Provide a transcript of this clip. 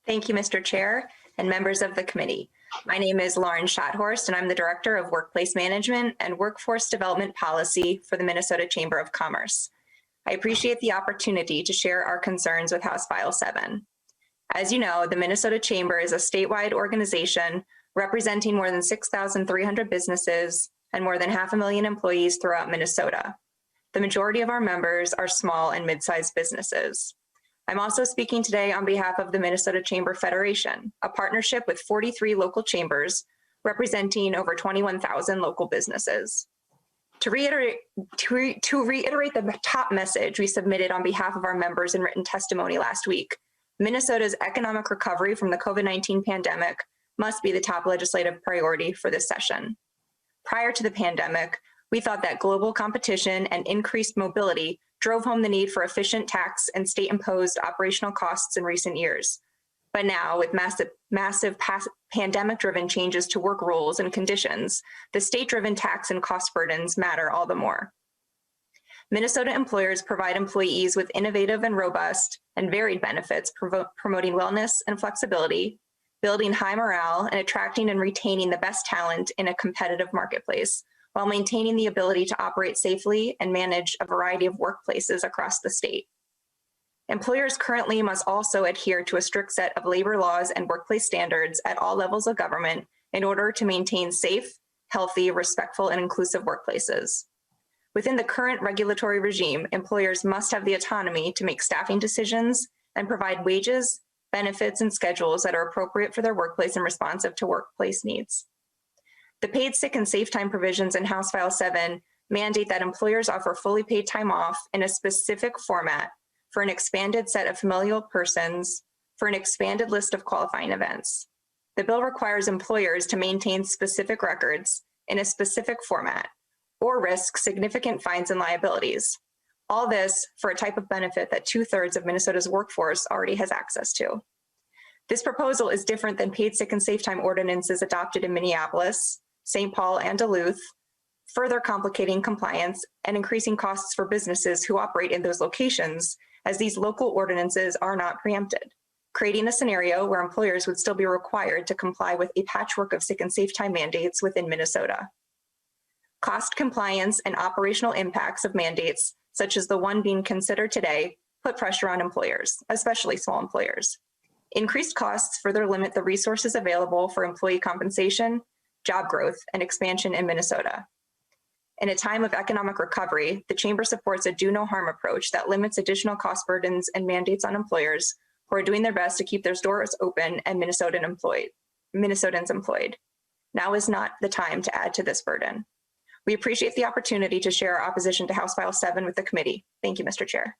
Thank you, Mr. Chair and members of the committee. My name is Lauryn Schothorst, and I'm the Director of Workplace Management and Workforce Development Policy for the Minnesota Chamber of Commerce. I appreciate the opportunity to share our concerns with House File 7. As you know, the Minnesota Chamber is a statewide organization representing more than 6,300 businesses and more than 500,000 employees throughout Minnesota. The majority of our members are small and mid-sized businesses. I'm also speaking today on behalf of the Minnesota Chamber Federation, a partnership with 43 local chambers representing over 21,000 local businesses. To reiterate the top message we submitted on behalf of our members in written testimony last week, Minnesota's economic recovery from the COVID-19 pandemic must be the top legislative priority for this session. Prior to the pandemic, we thought that global competition and increased mobility drove home the need for efficient tax and state-imposed operational costs in recent years. But now, with massive pandemic-driven changes to work rules and conditions, the state-driven tax and cost burdens matter all the more. Minnesota employers provide employees with innovative and robust and varied benefits, promoting wellness and flexibility, building high morale, and attracting and retaining the best talent in a competitive marketplace, while maintaining the ability to operate safely and manage a variety of workplaces across the state. Employers currently must also adhere to a strict set of labor laws and workplace standards at all levels of government in order to maintain safe, healthy, respectful, and inclusive workplaces. Within the current regulatory regime, employers must have the autonomy to make staffing decisions and provide wages, benefits, and schedules that are appropriate for their workplace and responsive to workplace needs. The paid sick and safe time provisions in House File 7 mandate that employers offer fully paid time off in a specific format for an expanded set of familial persons for an expanded list of qualifying events. The bill requires employers to maintain specific records in a specific format or risk significant fines and liabilities. All this for a type of benefit that 2/3 of Minnesota's workforce already has access to. This proposal is different than paid sick and safe time ordinances adopted in Minneapolis, St. Paul, and Duluth, further complicating compliance and increasing costs for businesses who operate in those locations, as these local ordinances are not preempted, creating a scenario where employers would still be required to comply with a patchwork of sick and safe time mandates within Minnesota. Cost compliance and operational impacts of mandates, such as the one being considered today, put pressure on employers, especially small employers. Increased costs further limit the resources available for employee compensation, job growth, and expansion in Minnesota. In a time of economic recovery, the Chamber supports a do-no-harm approach that limits additional cost burdens and mandates on employers who are doing their best to keep their doors open and Minnesotans employed. Now is not the time to add to this burden. We appreciate the opportunity to share our opposition to House File 7 with the committee. Thank you, Mr. Chair.